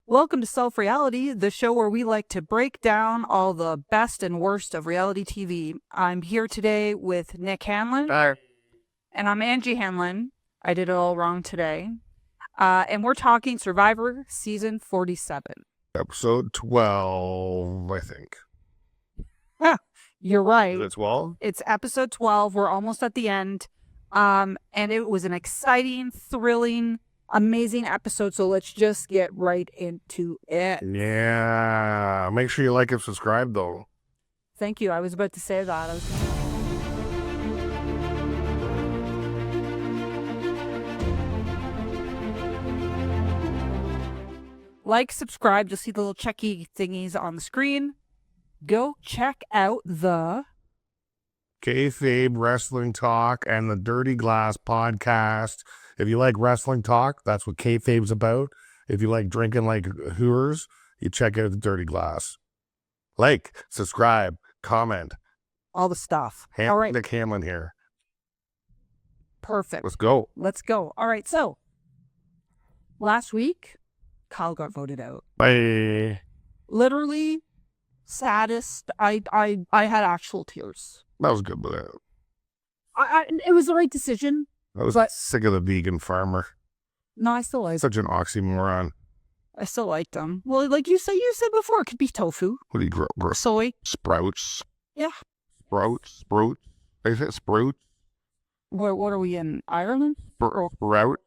Welcome to Self Reality, the show where we like to break down all the best and worst of reality TV. I'm here today with Nick Hanlon. Hi. And I'm Angie Hanlon. I did it all wrong today. And we're talking Survivor Season 47. Episode 12, I think. You're right. Is it 12? It's episode 12. We're almost at the end. And it was an exciting, thrilling, amazing episode. So let's just get right into it. Yeah. Make sure you like and subscribe, though. Thank you. I was about to say that. Like, subscribe. You'll see the little checky thingies on the screen. Go check out the Kayfabe Wrestling Talk and the Dirty Glass Podcast. If you like wrestling talk, that's what Kayfabe's about. If you like drinking like Hooters, you check out the Dirty Glass. Like, subscribe, comment. all the stuff. All right. Nick Hamlin here. Perfect. Let's go. Let's go. All right. So last week, Kyle got voted out. Bye. Literally saddest. I had actual tears. That was good, but It was the right decision. I was But- sick of the vegan farmer. No, I still like. Such an oxymoron. I still liked them. Well, like you said before, it could be tofu, What do you grow? soy. Sprouts. Yeah. Sprouts. Is it sprouts? What are we in Ireland? Sprout. Sprouts?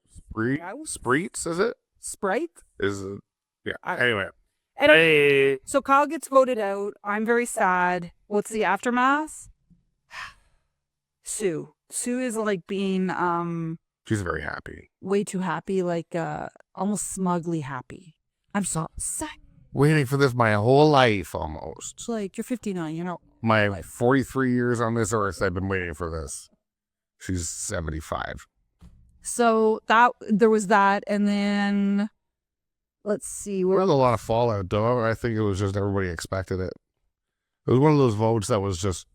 Spreets, is it? Sprite. Is it? Yeah. I- Anyway. And so Kyle gets voted out. I'm very sad. What's the aftermath? Sue. Sue is like being She's very happy. way too happy, like almost smugly happy. I'm so sad. Waiting for this my whole life almost. It's like you're 59, you know. My 43 years on this earth, I've been waiting for this. She's 75. So there was that, and then let's see. There was a lot of fallout, though. I think it was just everybody expected it. It was one of those votes that was just.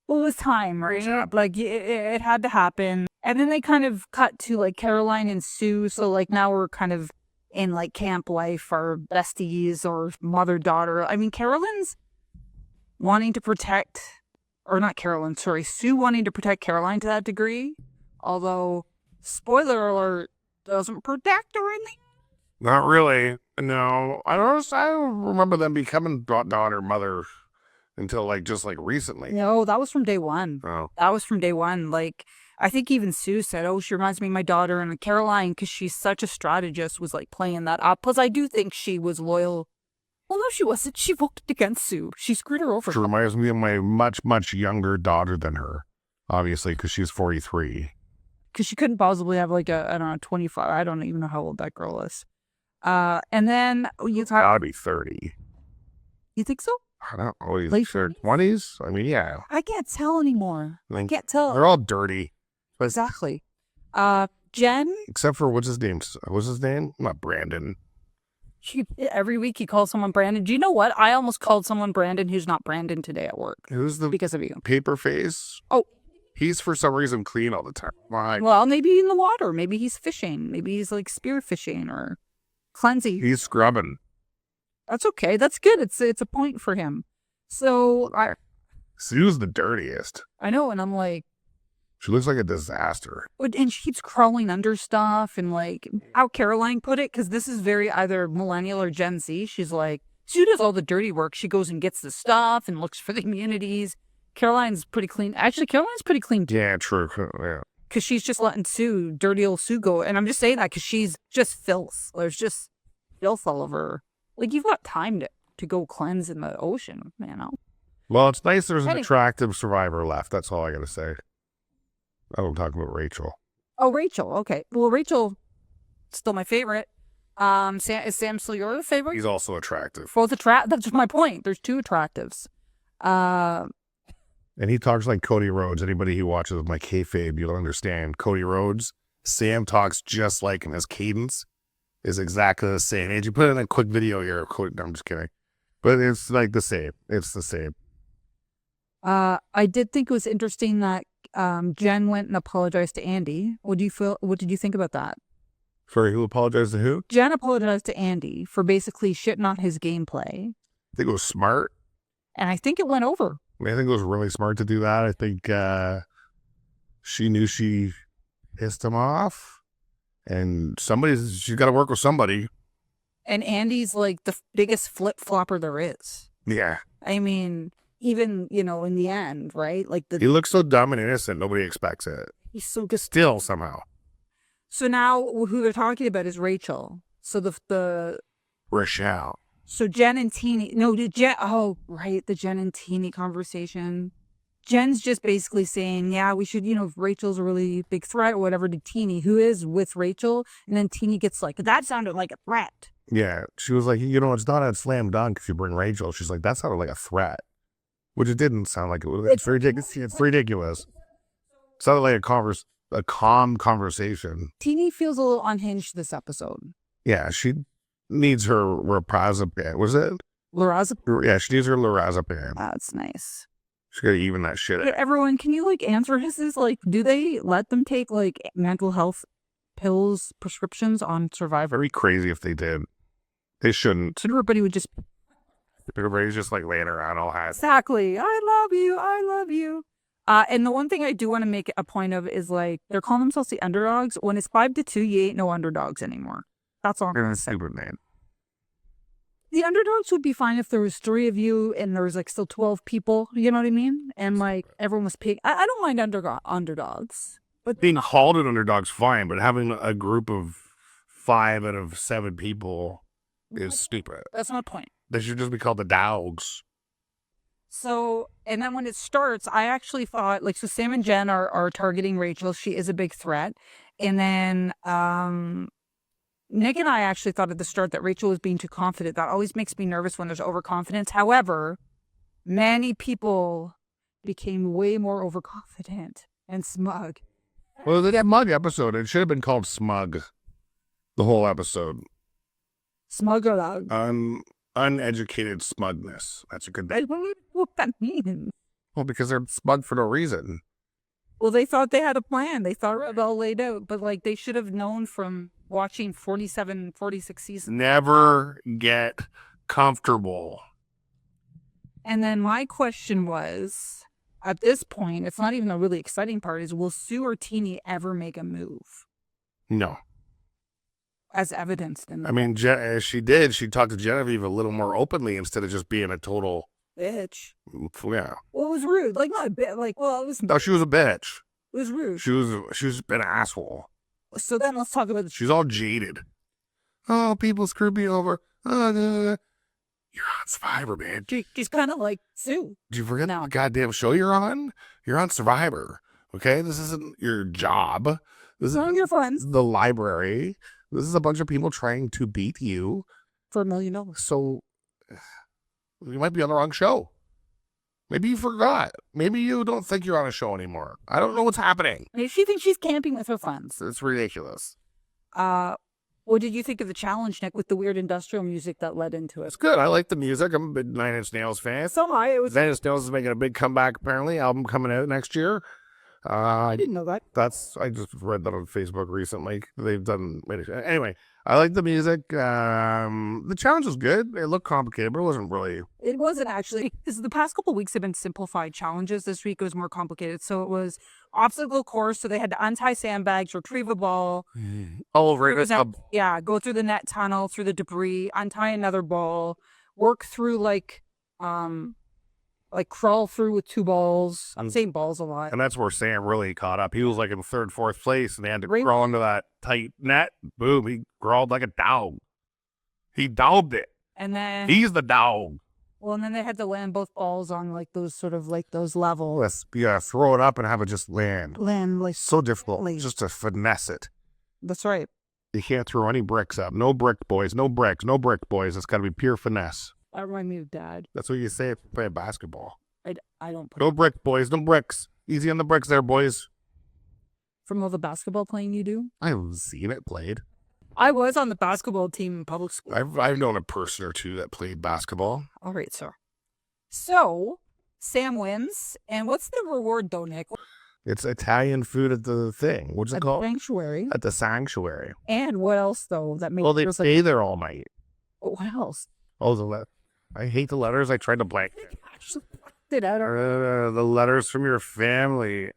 Well, it was time, right? Like it had to happen. And then they kind of cut to like Caroline and Sue. So like now we're kind of in like camp life or besties or mother-daughter. I mean, Caroline's wanting to protect, or not Caroline, sorry, Sue wanting to protect Caroline to that degree. Although, spoiler alert, doesn't protect her in the Not really. No. I don't remember them becoming daughter, mother until just recently. No, that was from day one. Oh. That was from day one. Like, I think even Sue said, oh, she reminds me of my daughter. And Caroline, because she's such a strategist, was like playing that up. Plus, I do think she was loyal. Well, no, she wasn't. She voted against Sue. She screwed her over. She reminds me of my much, much younger daughter than her, obviously, because she's 43. Because she couldn't possibly have like I don't know, 25. I don't even know how old that girl is. And then you thought, Gotta be 30. you think so? I don't know. Late 20s? I mean, yeah. I can't tell anymore. I Like, can't tell. they're all dirty. Exactly. Jen, Except for, what's his name? What's his name? Not Brandon. every week he calls someone Brandon. Do you know what? I almost called someone Brandon who's not Brandon today at work Who's the because of you. paper face? Oh. He's for some reason clean all the time. Why? Well, maybe in the water. Maybe he's fishing. Maybe he's like spear fishing or cleansing. He's scrubbing. That's okay. That's good. It's a point for him. So Sue's the dirtiest. I know, and I'm like, She looks like a disaster. and she keeps crawling under stuff, and like how Caroline put it, because this is very either millennial or Gen Z. She's like, Sue does all the dirty work. She goes and gets the stuff and looks for the immunities. Caroline's pretty clean. Actually, Caroline's pretty clean too. Yeah, true. Yeah. Because she's just letting dirty old Sue go. And I'm just saying that because she's just filth. There's just filth all over her. Like, you've got time to go cleanse in the ocean, you know? Well, it's nice there's an Anyway. attractive survivor left. That's all I gotta say. I'm talking about Rachel. Oh, Rachel. Okay. Well, Rachel, still my favorite. Is Sam still your favorite? He's also attractive. Both that's my point. There's two attractives. And he talks like Cody Rhodes. Anybody who watches my kayfabe, you'll understand. Cody Rhodes, Sam talks just like him. His cadence is exactly the same. And you put in a quick video here of Cody. No, I'm just kidding. But it's like the same. It's the same. I did think it was interesting that Jen went and apologized to Andy. What did you think about that? Sorry, who apologized to who? Jen apologized to Andy for basically shitting on his gameplay. I think it was smart. And I think it went over. I think it was really smart to do that. I think she knew she pissed him off. And she's got to work with somebody. And Andy's like the biggest flip-flopper there is. Yeah. I mean, even, in the end, right? Like He looks so dumb and innocent, nobody expects it. he's so good. Still, somehow. So now who they're talking about is Rachel. So the Rochelle. So Jen and Teeny, the Jen and Teeny conversation. Jen's just basically saying, yeah, we should, if Rachel's a really big threat or whatever to Teeny, who is with Rachel. And then Teeny gets like, that sounded like a threat. Yeah. She was like, it's not a slam dunk if you bring Rachel. She's like, that sounded like a threat. Which it didn't sound like it was. It's ridiculous. It's ridiculous. It sounded like a calm conversation. Teeny feels a little unhinged this episode. Yeah, she needs her Lorazepam. Was it? Lorazepam? Yeah, she needs her Lorazepam. That's nice. She's got to even that shit out. Everyone, can you answer this? Is do they let them take mental health pills, prescriptions on Survivor? Very crazy if they did. They shouldn't. So everybody would just... Everybody's just laying around all high. Exactly. I love you. And the one thing I do want to make a point of is they're calling themselves the underdogs. When it's 5-2, you ain't no underdogs anymore. That's all I'm going to say. Stupid name. The underdogs would be fine if there was 3 of you and there was still 12 people. You know what I mean? And everyone was paying. I don't mind underdogs. But being called an underdog's fine, but having a group of 5 out of 7 people is stupid. That's my point. They should just be called the dogs. So, and then when it starts, I actually thought, so Sam and Jen are targeting Rachel. She is a big threat. And then Nick and I actually thought at the start that Rachel was being too confident. That always makes me nervous when there's overconfidence. However, many people became way more overconfident and smug. Well, that mug episode, it should have been called Smug. The whole episode. Smug or loud? Uneducated smugness. That's a good I don't know what that means. Well, because they're smug for no reason. Well, they thought they had a plan. They thought it all laid out. But they should have known from watching 47, 46 seasons. Never get comfortable. And then my question was, at this point, it's not even a really exciting part, is will Sue or Teeny ever make a move? No. As evidenced in the... I mean, she did. She talked to Genevieve a little more openly instead of just being a total... bitch. Yeah. Well, it was rude. Not a bit. It was... No, she was a bitch. It was rude. She was an asshole. So then let's talk about... She's all jaded. Oh, people screwed me over. You're on Survivor, man. She's kind of like Sue. Did you forget the goddamn show you're on? You're on Survivor. Okay? This isn't your job. This isn't your friends. The library. This is a bunch of people trying to beat you. For $1 million. So, you might be on the wrong show. Maybe you forgot. Maybe you don't think you're on a show anymore. I don't know what's happening. Maybe she thinks she's camping with her friends. It's ridiculous. What did you think of the challenge, Nick, with the weird industrial music that led into it? It's good. I like the music. I'm a big Nine Inch Nails fan. So am I. Nine Inch Nails is making a big comeback, apparently. Album coming out next year. I didn't know that. I just read that on Facebook recently. They've done... Anyway, I like the music. The challenge was good. It looked complicated, but it wasn't really... It wasn't actually. Because the past couple of weeks have been simplified challenges. This week it was more complicated. So it was obstacle course. So they had to untie sandbags, retrieve a ball. Oh, right. Yeah, go through the net tunnel, through the debris, untie another ball, work through crawl through with 2 balls. I'm saying balls a lot. And that's where Sam really caught up. He was in 3rd, 4th place, and they had to crawl into that tight net. Boom, he crawled like a dog. He dogged it. And then... He's the dog. Well, and then they had to land both balls on those those levels. Yeah, throw it up and have it just land. So difficult just to finesse it. That's right. You can't throw any bricks up. No brick, boys. No bricks. No brick, boys. It's got to be pure finesse. That reminds me of Dad. That's what you say if you play basketball. I don't play. No brick, boys. No bricks. Easy on the bricks there, boys. From all the basketball playing you do? I've seen it played. I was on the basketball team in public school. I've known a person or two that played basketball. All right, sir. So, Sam wins. And what's the reward, though, Nick? It's Italian food at the thing. What's it At the called? sanctuary. At the sanctuary. And what else though that made Well, they it stay there all night. what else? Oh, I hate the letters. I tried to blank it. Did I don't- The letters from your family.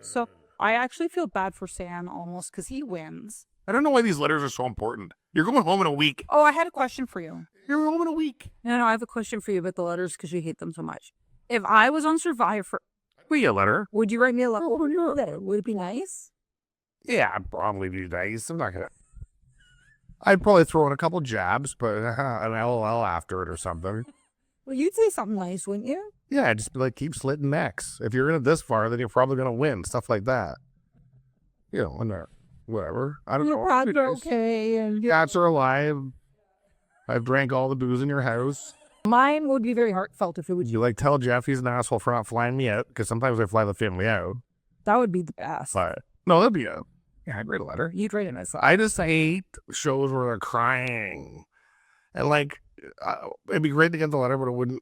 So I actually feel bad for Sam almost because he wins. I don't know why these letters are so important. You're going home in a week. Oh, I had a question for you. You're home in a week. No, I have a question for you about the letters because you hate them so much. If I was on Survivor, We a letter. would you write me a letter? Would it be nice? Yeah, I'd probably be nice. I'm not gonna. I'd probably throw in a couple jabs, but an LOL after it or something. Well, you'd say something nice, wouldn't you? Yeah, I'd just be like, keep slitting necks. If you're in it this far, then you're probably gonna win. Stuff like that. You know, and whatever. I don't know. Your pods are okay, and Cats are alive. I've drank all the booze in your house. mine would be very heartfelt if it would. You like tell Jeff he's an asshole for not flying me out because sometimes I fly the family out. That would be the best. But no, that'd be a I'd write a letter. You'd write it nice. I just hate shows where they're crying, and like it'd be great to get the letter, but it wouldn't.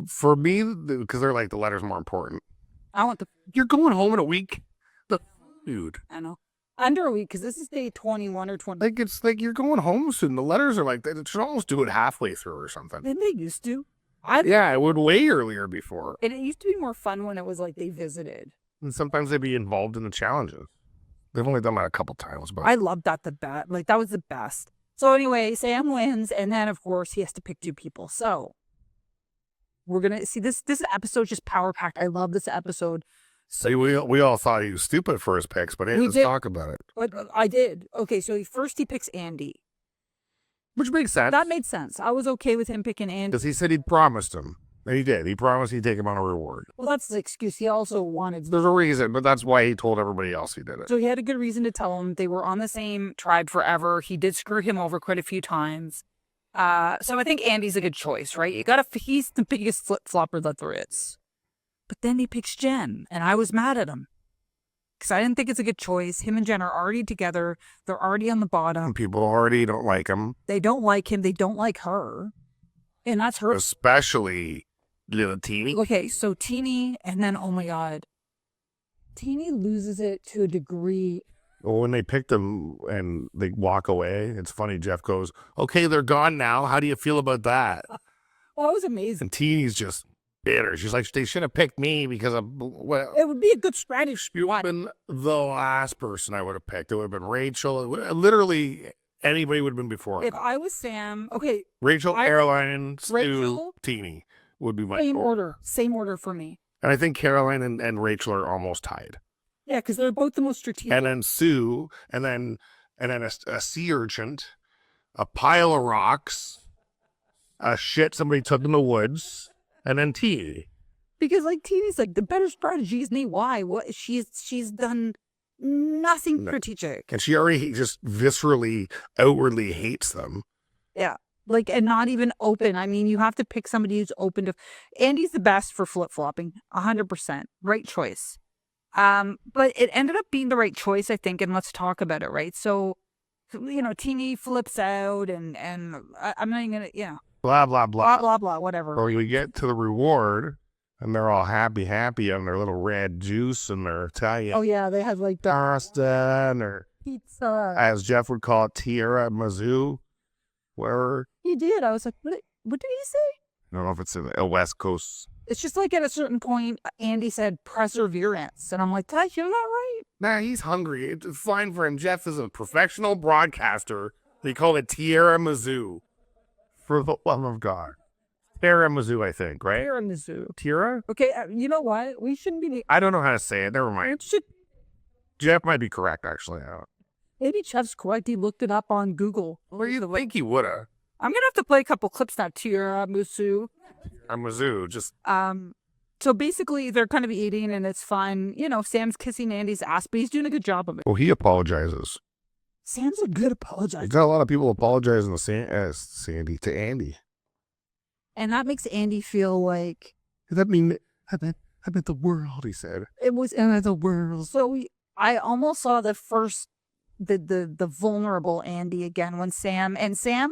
For me because they're like the letter's more important. I want the. You're going home in a week, dude. I know. Under a week because this is day 21 or 20. Like it's like you're going home soon. The letters are like they should almost do it halfway through or something. Then they used to. Yeah, I would way earlier before. And it used to be more fun when it was like they visited. And sometimes they'd be involved in the challenges. They've only done that a couple times, but I loved that the best. Like that was the best. So anyway, Sam wins, and then of course he has to pick two people. So we're gonna see this. This episode just power packed. I love this episode. see, we all thought he was stupid for his picks, but We let's did. talk about it. But I did. Okay, so first he picks Andy. Which makes sense. That made sense. I was okay with him picking Andy. Because he said he'd promised him. And he did. He promised he'd take him on a reward. Well, that's the excuse. He also wanted. There's a reason, but that's why he told everybody else he did it. So he had a good reason to tell him they were on the same tribe forever. He did screw him over quite a few times. So I think Andy's a good choice, right? He's the biggest flip flopper that there is. But then he picks Jen, and I was mad at him because I didn't think it's a good choice. Him and Jen are already together. They're already on the bottom. And people already don't like him, They don't like him. They don't like her, and that's her. especially little Teeny. Okay, so Teeny, and then oh my god, Teeny loses it to a degree. Well, when they picked him and they walk away, it's funny. Jeff goes, "Okay, they're gone now. How do you feel about that?" Well, that was amazing. And Teeny's just bitter. She's like, "They should have picked me because of well." It would be a good strategy. You would have been the last person I would have picked. It would have been Rachel. Literally anybody would have been before. If I was Sam, okay, Rachel, Caroline, Stu, Rachel? Teeny would be my same four. order for me. And I think Caroline and Rachel are almost tied. Yeah, because they're both the most strategic. And then Sue, and then a sea urchin, a pile of rocks, a shit somebody took in the woods, and then Teeny. Because like Teeny's like the better strategy is me. Why? What she's done nothing strategic. And she already just viscerally, outwardly hates them. Yeah. Like, and not even open. I mean, you have to pick somebody who's open to. Andy's the best for flip flopping, 100%. Right choice. But it ended up being the right choice, I think. And let's talk about it, right? So, Teeny flips out, and I'm not even gonna, Blah, blah, blah blah. blah blah, whatever. So we get to the reward, and they're all happy on their little red juice and their Italian Oh yeah, they had like the pasta and their, pizza. as Jeff would call it, Tierra Mizzou, wherever. He did. I was like, what did he say? I don't know if it's in the West Coast. It's just like at a certain point, Andy said perseverance, and I'm like, did I hear that right? Nah, he's hungry. It's fine for him. Jeff is a professional broadcaster. They call it Tierra Mizzou. For the love of God. Tierra Mizzou, I think, right? Here in the zoo. Tierra? Okay, you know what? We shouldn't be. I don't know how to say it. Never mind. It should. Jeff might be correct, actually. I don't. Maybe Chef's correct. He looked it up on Google. Well, you think he would have. I'm gonna have to play a couple clips now. Tira Musu. Mizzou, just So basically, they're kind of eating, and it's fine. Sam's kissing Andy's ass, but he's doing a good job of it. well, he apologizes. Sam's a good You apologizer, got a lot of people apologizing to Andy. and that makes Andy feel like Does that mean I meant the world? He said. it was in the world. So I almost saw the first, the vulnerable Andy again when Sam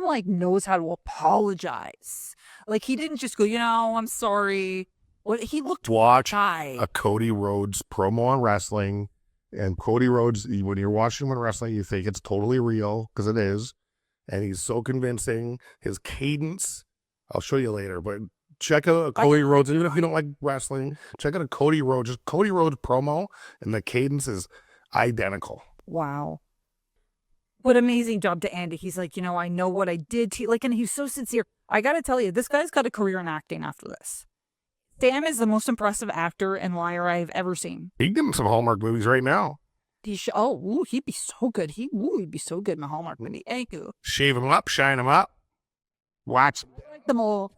like knows how to apologize. Like he didn't just go, I'm sorry. Well, he looked Watch shy. a Cody Rhodes promo on wrestling. And Cody Rhodes, when you're watching him on wrestling, you think it's totally real, because it is. And he's so convincing. His cadence, I'll show you later, but check out a Cody Rhodes. Even if you don't like wrestling, check out a Cody Rhodes. Just Cody Rhodes promo, and the cadence is identical. Wow. What amazing job to Andy. He's like, I know what I did to you. Like, and he's so sincere. I got to tell you, this guy's got a career in acting after this. Sam is the most impressive actor and liar I've ever seen. He can get him some Hallmark movies right now. He'd be so good. He'd be so good in a Hallmark movie. Thank you. Shave him up, shine him up. Watch. I like them all.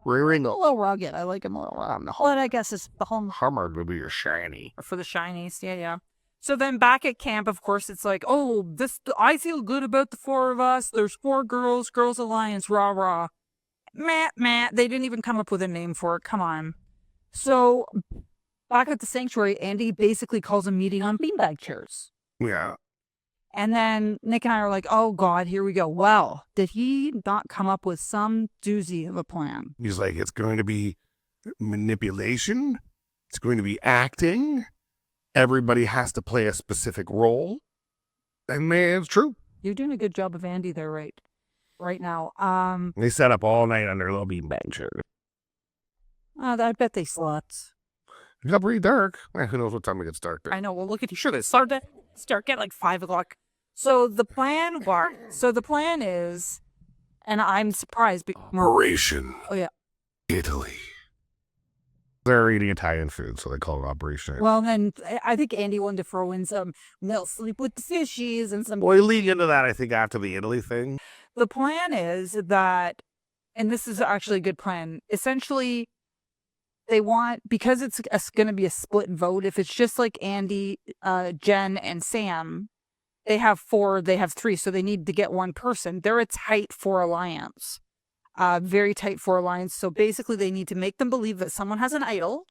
Rearing A little rugged. I like him a little rugged. But I guess it's the Hallmark movie are shiny. for the shinies. Yeah. So then back at camp, of course, it's like, I feel good about the 4 of us. There's 4 girls alliance, rah, rah. Meh. They didn't even come up with a name for it. Come on. So back at the sanctuary, Andy basically calls a meeting on beanbag chairs. Yeah. And then Nick and I are like, oh, God, here we go. Well, did he not come up with some doozy of a plan? He's like, it's going to be manipulation. It's going to be acting. Everybody has to play a specific role. And man, it's true. You're doing a good job of Andy there right now. They set up all night under a little beanbag chair. I bet they slept. It got pretty dark. Who knows what time it gets dark there. I know. Well, look at you. Sure, they start at like 5 o'clock. So the plan is, and I'm surprised. Operation. Oh, yeah. Italy. They're eating Italian food, so they call it Operation. Well, then I think Andy wanted to throw in some they'll sleep with the fishies and some. Well, leading into that, I think, after the Italy thing. The plan is that, and this is actually a good plan, essentially, they want, because it's going to be a split vote, if it's just like Andy, Jen, and Sam, they have 4, they have 3, so they need to get one person. They're a tight 4 alliance. Very tight 4 alliance. So basically they need to make them believe that someone has an idol.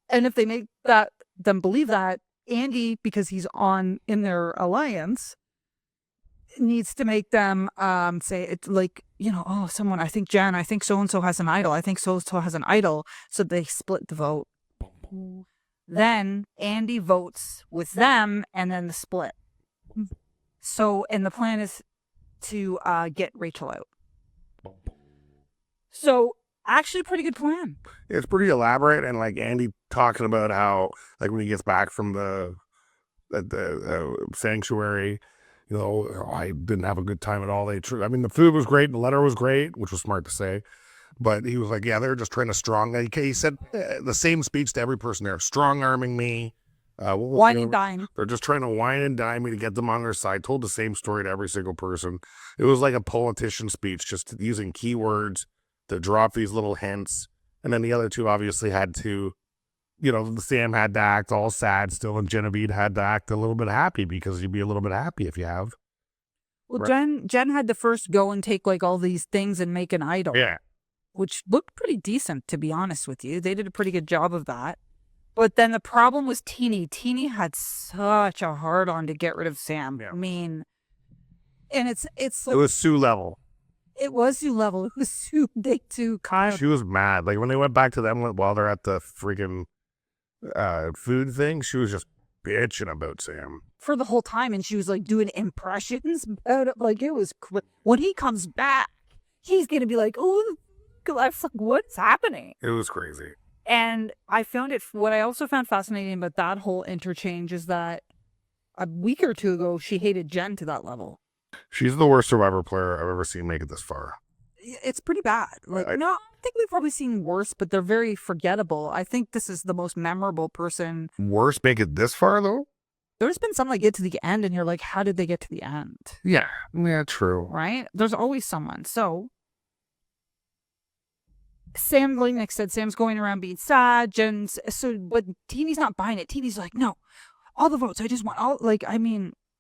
And if they make them believe that, Andy, because he's in their alliance, needs to make them say it's like, someone, I think Jen, I think so-and-so has an idol. I think so-and-so has an idol. So they split the vote. Then Andy votes with them and then the split. So, and the plan is to get Rachel out. So actually pretty good plan. It's pretty elaborate, and like Andy talking about how, like, when he gets back from the sanctuary, I didn't have a good time at all. The food was great, the letter was great, which was smart to say, but he was like, yeah, they're just trying to he said the same speech to every person there, strong-arming me. Wine and dine. They're just trying to wine and dine me to get them on their side. Told the same story to every single person. It was like a politician speech, just using keywords to drop these little hints. And then the other 2 obviously had to, Sam had to act all sad still, and Genevieve had to act a little bit happy, because you'd be a little bit happy if you have. Well, right. Jen had to first go and take like all these things and make an idol. Yeah. Which looked pretty decent, to be honest with you. They did a pretty good job of that. But then the problem was Teeny. Teeny had such a hard on to get rid of Sam. Yeah. I mean, and it's it was Sue level. It was Sue level. It was Sue big too. Kyle. She was mad. Like when they went back to them while they're at the freaking food thing, she was just bitching about Sam for the whole time, and she was like doing impressions about it. Like it was when he comes back, he's gonna be like, "Oh, I was like, what's happening?" It was crazy. And what I also found fascinating about that whole interchange is that a week or 2 ago, she hated Jen to that level. She's the worst Survivor player I've ever seen make it this far. It's pretty bad. I think we've probably seen worse, but they're very forgettable. I think this is the most memorable person. Worst make it this far, though? There's been some that get to the end, and you're like, how did they get to the end? Yeah, true. Right? There's always someone. So Sam, like Nick said, Sam's going around being sad. But Teeny's not buying it. Teeny's like, no, all the votes. I just want all,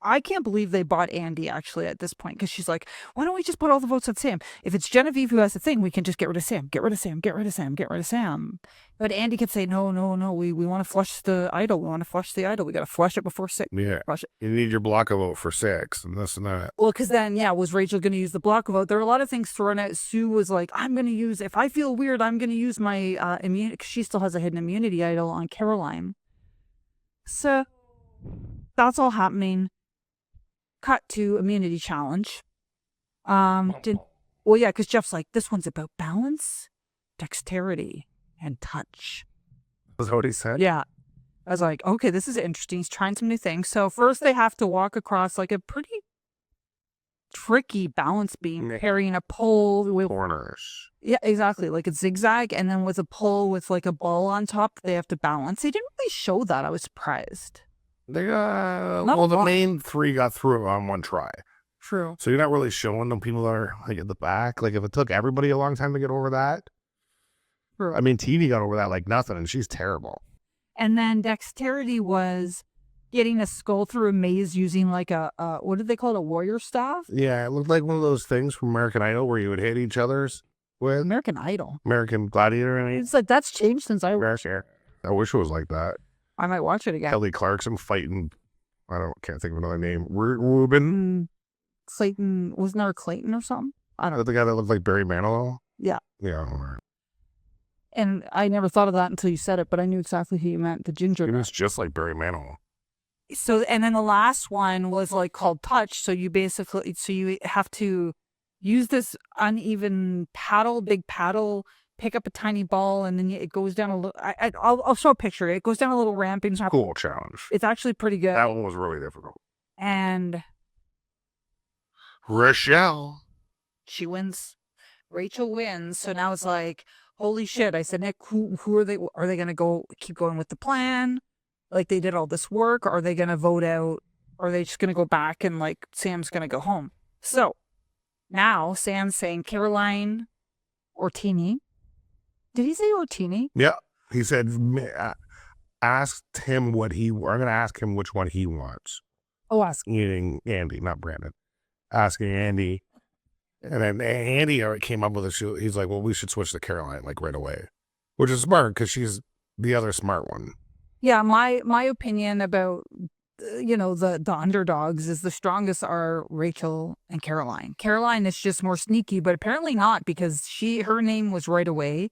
I can't believe they bought Andy actually at this point because she's like, why don't we just put all the votes on Sam? If it's Genevieve who has the thing, we can just get rid of Sam, get rid of Sam, get rid of Sam, get rid of Sam. But Andy kept saying, no, we want to flush the idol. We want to flush the idol. We got to flush it before 6. Yeah. Flush it. You need your block of vote for 6 and this and that. Well, because then, was Rachel going to use the block vote? There were a lot of things thrown out. Sue was like, I'm going to use, if I feel weird, I'm going to use my immunity, because she still has a hidden immunity idol on Caroline. So that's all happening. Cut to immunity challenge. Because Jeff's like, this one's about balance, dexterity, and touch. That's what he said? Yeah. I was like, okay, this is interesting. He's trying some new things. So first they have to walk across like a pretty tricky balance beam, carrying a pole with corners. Yeah, exactly. Like a zigzag, and then with a pole with like a ball on top they have to balance. They didn't really show that. I was surprised. They the main 3 got through it on one try. True. So you're not really showing them people that are like at the back. Like if it took everybody a long time to get over that. True. I mean, Teeny got over that like nothing, and she's terrible. And then dexterity was getting a skull through a maze using like a what did they call it? A warrior staff? Yeah, it looked like one of those things from American Idol where you would hit each other's with. American Idol. American Gladiator, I mean. It's like that's changed since I wish it was like that. I might watch it again. Kelly Clarkson fighting, can't think of another name. Ruben? Clayton, wasn't there a Clayton or something? I don't know. The guy that looked like Barry Manilow? Yeah. Yeah. And I never thought of that until you said it, but I knew exactly who you meant, the ginger. He was just like Barry Manilow. So, and then the last one was like called touch. So you have to use this uneven paddle, big paddle, pick up a tiny ball, and then it goes down a little. I'll show a picture. It goes down a little ramp. Cool challenge. It's actually pretty good. That one was really difficult. And Rochelle, she wins. Rachel wins. So now it's like, holy shit. I said, Nick, who are they? Are they going to keep going with the plan? Like they did all this work? Or are they going to vote out? Or are they just going to go back and like Sam's going to go home? So now Sam's saying Caroline or Teeny. Did he say Ortini? Yeah. He said, asked him I'm going to ask him which one he wants. Oh, ask. Eating Andy, not Brandon. Asking Andy. And then Andy came up with a shoe. He's like, well, we should switch to Caroline like right away. Which is smart because she's the other smart one. Yeah, my opinion about, the underdogs is the strongest are Rachel and Caroline. Caroline is just more sneaky, but apparently not because her name was right away.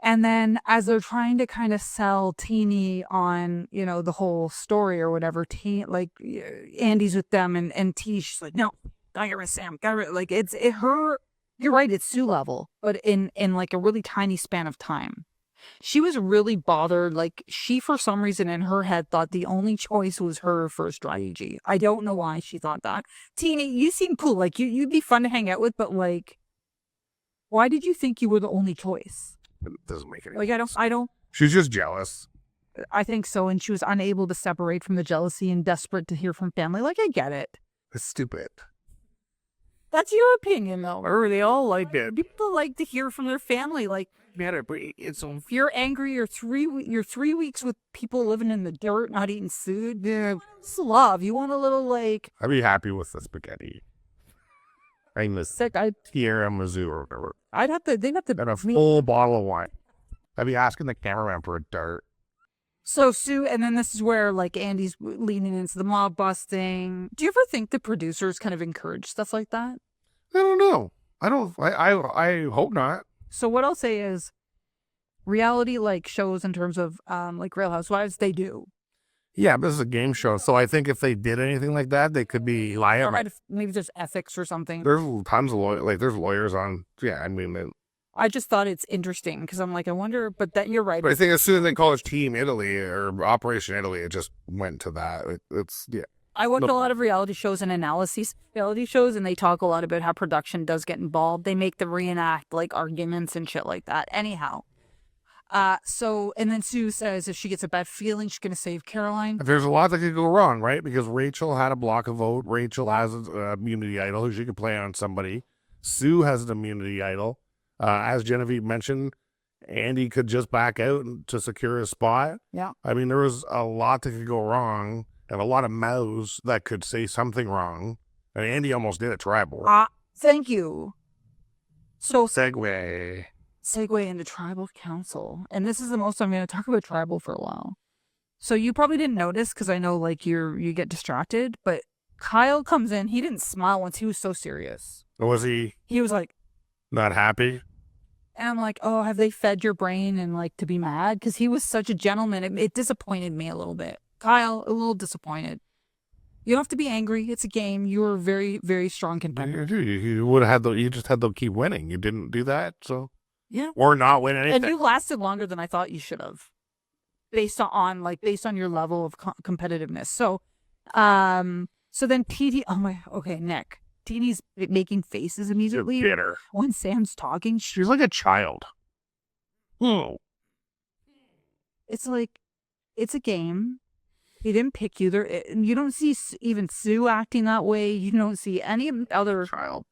And then as they're trying to kind of sell Teeny on, the whole story or whatever, Andy's with them and Teeny, she's like, no, gotta get rid of Sam. Like you're right, it's Sue level, but in like a really tiny span of time. She was really bothered. Like she, for some reason in her head, thought the only choice was her for strategy. I don't know why she thought that. Teeny, you seem cool. Like you'd be fun to hang out with, but like, why did you think you were the only choice? It doesn't make any sense. I don't. She's just jealous. I think so. And she was unable to separate from the jealousy and desperate to hear from family. Like, I get it. It's stupid. That's your opinion, though. Or they all like it. People like to hear from their family. Like, it's if you're angry, you're 3 weeks with people living in the dirt, not eating food. Yeah, it's love. You want a little like. I'd be happy with the spaghetti. I'm the sick. Tierra Mizzou or whatever. They'd have to. And a full bottle of wine. I'd be asking the cameraman for a dart. So Sue, and then this is where like Andy's leaning into the mob busting. Do you ever think the producers kind of encourage stuff like that? I don't know. I hope not. So what I'll say is, reality like shows in terms of like Real Housewives, they do. Yeah, but this is a game show, so I think if they did anything like that, they could be liable. Or maybe there's ethics or something. There's tons of there's lawyers on. Yeah, I mean. I just thought it's interesting because I'm like, I wonder, but that you're right. But I think as soon as they call it Team Italy or Operation Italy, it just went to that. Yeah. I watch a lot of reality shows and reality shows, and they talk a lot about how production does get involved. They make them reenact like arguments and shit like that. Anyhow. And then Sue says if she gets a bad feeling, she's going to save Caroline. There's a lot that could go wrong, right? Because Rachel had a block of vote. Rachel has an immunity idol who she could play on somebody. Sue has an immunity idol. As Genevieve mentioned, Andy could just back out to secure his spot. Yeah. I mean, there was a lot that could go wrong. and a lot of mouths that could say something wrong. And Andy almost did a tribal. Thank you. So Segue into tribal council. And this is the most I'm going to talk about tribal for a while. So you probably didn't notice because I know like you get distracted, but Kyle comes in. He didn't smile once. He was so serious. Was he He was like, not happy? and I'm like, oh, have they fed your brain and like to be mad? Because he was such a gentleman. It disappointed me a little bit. Kyle, a little disappointed. You don't have to be angry. It's a game. You were very, very strong contender. You would have had you just had to keep winning. You didn't do that, so Yeah. or not win anything. And you lasted longer than I thought you should have, based on your level of competitiveness. So, so then Nick. Teeny's making faces immediately Bitter. when Sam's talking. She's like a child. Oh, It's like, it's a game. He didn't pick you. You don't see even Sue acting that way. You don't see any other child.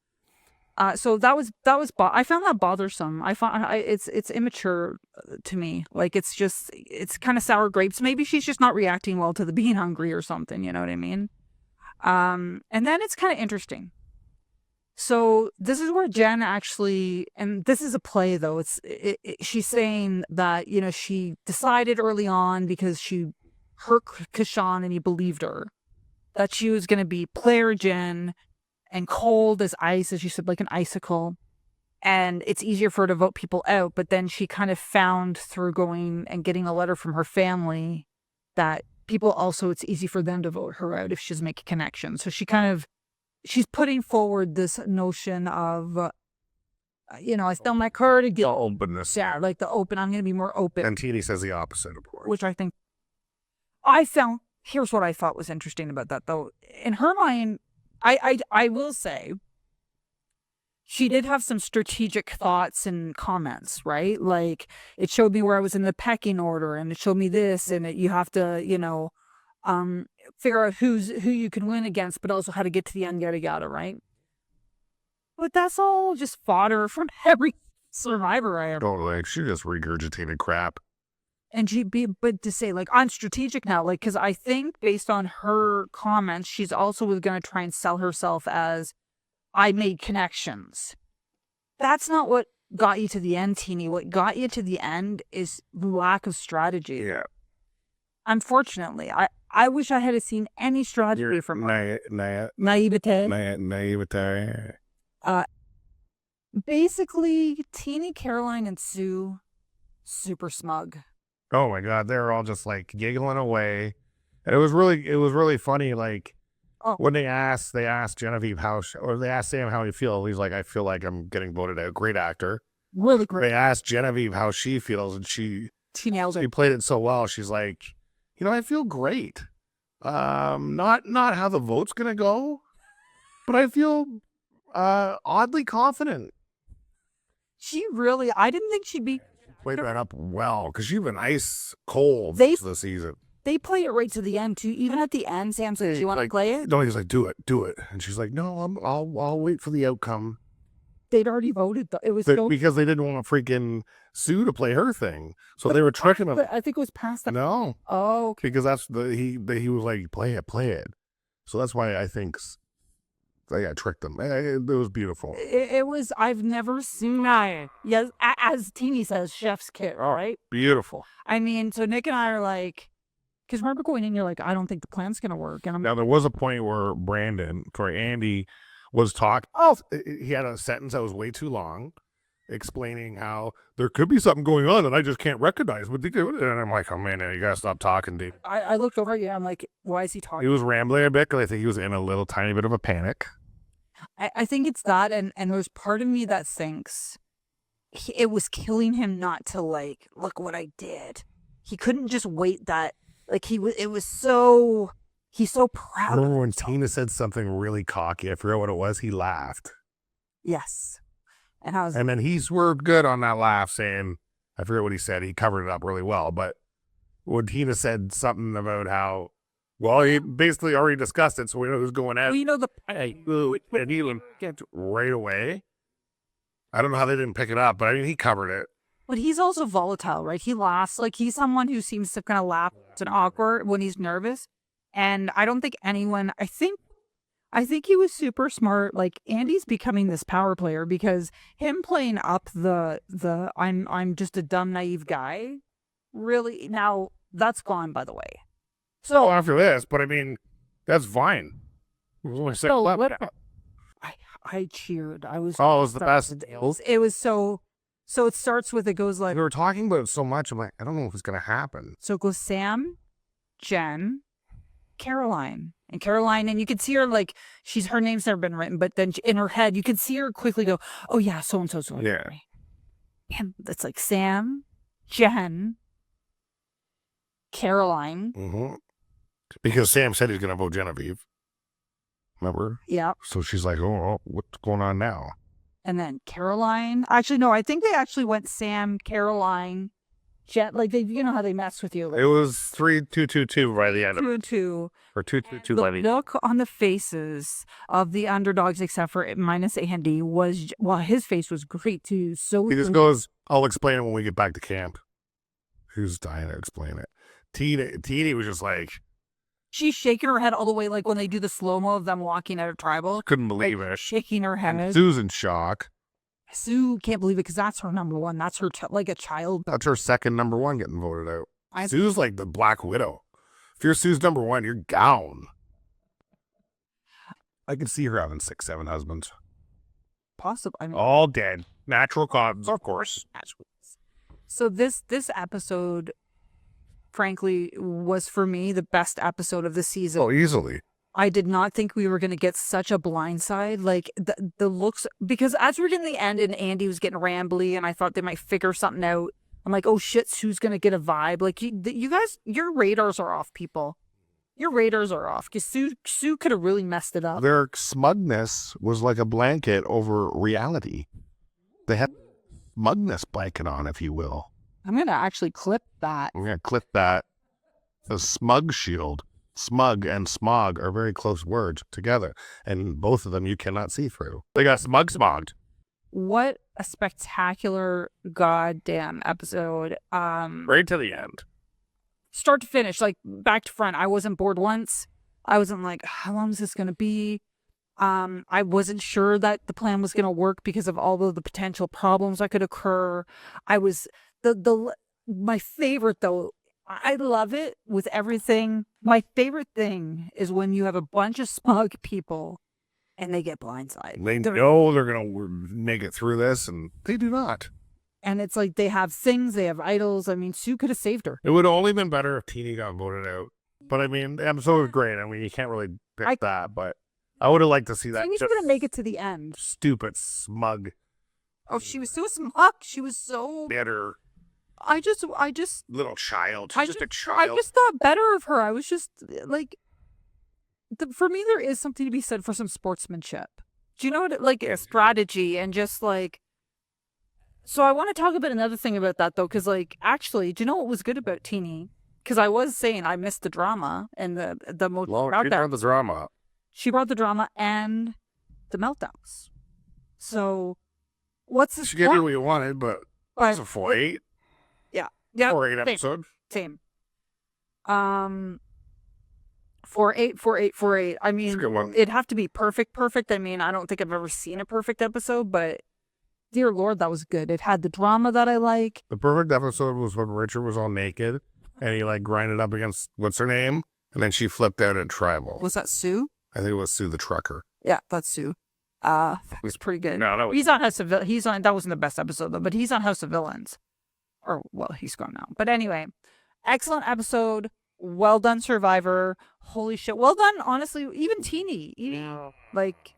So that was I found that bothersome. It's immature to me. Like it's kind of sour grapes. Maybe she's just not reacting well to the being hungry or something. You know what I mean? And then it's kind of interesting. So this is where Jen actually, and this is a play though. She's saying that she decided early on because she heard Kashan and he believed her that she was going to be player Jen. And cold as ice, as you said, like an icicle. And it's easier for her to vote people out. But then she kind of found through going and getting a letter from her family that people also, it's easy for them to vote her out if she's making connections. So she's putting forward this notion of, I still like her to get The openness. Yeah, like the open. I'm going to be more open. And Teeny says the opposite, of course. Which I think here's what I thought was interesting about that though. In her mind, I will say she did have some strategic thoughts and comments, right? Like it showed me where I was in the pecking order and it showed me this and you have to, figure out who you can win against, but also how to get to the end, yada, yada, right? But that's all just fodder from every survivor I ever. Totally. She just regurgitated crap. And but to say, like, I'm strategic now, like, because I think based on her comments, she's also going to try and sell herself as, I made connections. That's not what got you to the end, Teeny. What got you to the end is lack of strategy. Yeah. Unfortunately, I wish I had seen any strategy from her. Naivete. Naivete. Basically, Teeny, Caroline, and Sue, super smug. Oh my God, they were all just like giggling away, and it was really funny. Like when they asked Genevieve they asked Sam how he feels. He's like, I feel like I'm getting voted out. Great actor, really great. They asked Genevieve how she feels, and she nails it. She played it so well. She's like, I feel great. Not how the vote's gonna go, but I feel oddly confident. I didn't think she'd be. Played that up well because she's been ice cold this season. They play it right to the end too. Even at the end, Sam says, "Do you want to play it?" No, he's like, "Do it," and she's like, "No, I'll wait for the outcome." They'd already voted. It was because they didn't want freaking Sue to play her thing, so they were tricking him. But I think it was past that. No, oh, okay. Because that's he was like, "Play it," so that's why I think they tricked them. It was beautiful. It was. I've never seen that. Yes, as Teeny says, chef's kiss, right? Beautiful. I mean, so Nick and I are like, because remember going in, you're like, I don't think the plan's gonna work. And now there was a point where Andy was talking. He had a sentence that was way too long, explaining how there could be something going on that I just can't recognize. And I'm like, oh man, you gotta stop talking, dude. I looked over at you. I'm like, why is he talking? He was rambling a bit because I think he was in a little tiny bit of a panic. I think it's that, and there's part of me that thinks it was killing him not to like, look what I did. He couldn't just wait that, like he's so proud. Remember when Tina said something really cocky? I forget what it was. He laughed. Yes. And then he swerved good on that laugh, saying, I forget what he said. He covered it up really well. But when Tina said something about how, well, he basically already discussed it, so we know who's going out. We know and he went right away. I don't know how they didn't pick it up, but I mean, he covered it. But he's also volatile, right? He laughs. Like, he's someone who seems to kind of laugh and awkward when he's nervous. And I don't think anyone, I think he was super smart. Like Andy's becoming this power player because him playing up the I'm just a dumb naive guy. Really, now that's gone, by the way. So after this, but I mean, that's fine. It was only 6 So left. I cheered. I was It was the best. it was so it starts with, it goes like, We were talking about it so much. I'm like, I don't know if it's gonna happen. so it goes Sam, Jen, Caroline. And Caroline, and you can see her like her name's never been written, but then in her head you can see her quickly go, oh yeah, so and so. Yeah. And it's like Sam, Jen, Caroline. Mm-hmm. Because Sam said he's gonna vote Genevieve. Remember? Yeah. So she's like, oh, what's going on now? And then Caroline. Actually, no, I think they actually went Sam, Caroline, Jen. Like you know how they mess with you. Like, It was 3-2-2-2 by the end of it. 2-2. Or 2-2-2 The by the look on the faces of the underdogs, except for minus Andy, was, well, his face was great too. So He just goes, I'll explain it when we get back to camp. Who's dying to explain it? Tina was just like, she's shaking her head all the way, like when they do the slow-mo of them walking out of tribal. couldn't Like, believe it. shaking her head. Sue's in shock. Sue can't believe it because that's her number one. That's her, like a child. That's her second number one getting voted out. I- Sue's like the Black Widow. If you're Sue's number one, you're down. I could see her having 6-7 husbands. Possible. I mean, All dead. Natural causes, of course. so this episode, frankly, was for me the best episode of the season. Oh, easily. I did not think we were going to get such a blindside. Like the looks, because as we're getting to the end and Andy was getting rambly and I thought they might figure something out. I'm like, oh shit, Sue's going to get a vibe. Like you guys, your radars are off, people. Your radars are off because Sue could have really messed it up. Their smugness was like a blanket over reality. They had smugness blanket on, if you will. I'm going to actually clip that. I'm going to clip that. The smug shield. Smug and smog are very close words together, and both of them you cannot see through. They got smogged. What a spectacular goddamn episode. Right to the end. Start to finish, like back to front. I wasn't bored once. I wasn't like, how long is this going to be? I wasn't sure that the plan was going to work because of all of the potential problems that could occur. I was my favorite though. I love it with everything. My favorite thing is when you have a bunch of smug people and they get blindsided. They know they're going to make it through this, and they do not. And it's like they have things, they have idols. I mean, Sue could have saved her. It would have only been better if Teeny got voted out. But I mean, the episode was great. I mean, you can't really pick that, but I would have liked to see that. Teeny's going to make it to the end. Stupid, smug, Oh, she was so smug. She was so... bitter I just... little child. I Just just, a child. I just thought better of her. I was just like... for me, there is something to be said for some sportsmanship. Do you know what? Like, a strategy and just like... So I want to talk about another thing about that, though, because, like, actually, do you know what was good about Teeny? Because I was saying I missed the drama and the most She brought the drama. She brought the drama and the meltdowns. So, what's this? She gave you what you wanted, but it's a 4-8. Yeah. 4-8 episode. Same. 4-8. I mean, It's a good one. it'd have to be perfect. I mean, I don't think I've ever seen a perfect episode, but dear Lord, that was good. It had the drama that I like. The perfect episode was when Richard was all naked and he like grinded up against what's her name, and then she flipped out at Tribal. Was that Sue? I think it was Sue the trucker. Yeah, that's Sue. That was pretty good. No, that was He's on House of that wasn't the best episode though, but he's on House of Villains. Or well, he's gone now. But anyway, excellent episode. Well done, Survivor. Holy shit. Well done, honestly. Even Teeny. Like,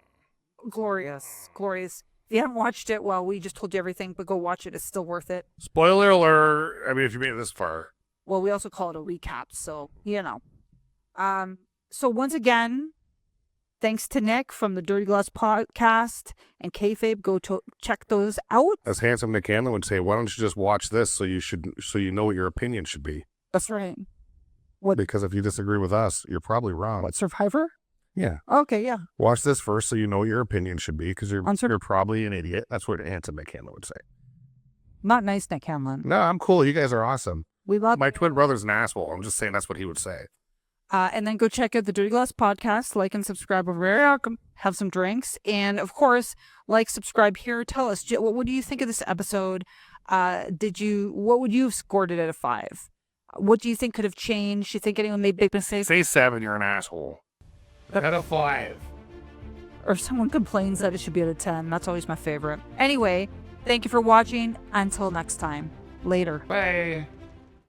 glorious. Glorious. If you haven't watched it, well, we just told you everything, but go watch it. It's still worth it. spoiler alert. I mean, if you made it this far, Well, we also call it a recap, so, you know. So once again, thanks to Nick from the Dirty Glass podcast and Kayfabe. Go to check those out. as handsome Nick Hanlon would say, why don't you just watch this so you know what your opinion should be? That's right. Because if you disagree with us, you're probably wrong. What, Survivor? Yeah. Okay, yeah. Watch this first so you know what your opinion should be, because On you're probably an idiot. That's what handsome Nick Hanlon would say. Not nice, Nick Hanlon. No, I'm cool. You guys are awesome. We love My twin brother's an asshole. I'm just saying that's what he would say. And then go check out the Dirty Glass podcast. Like and subscribe over there. Have some drinks. And of course, subscribe here. Tell us, what do you think of this episode? What would you have scored it out of 5? What do you think could have changed? Do you think anyone made big mistakes? Say 7, you're an asshole. Out of 5. Or if someone complains that it should be out of 10. That's always my favorite. Anyway, thank you for watching. Until next time. Later. Bye.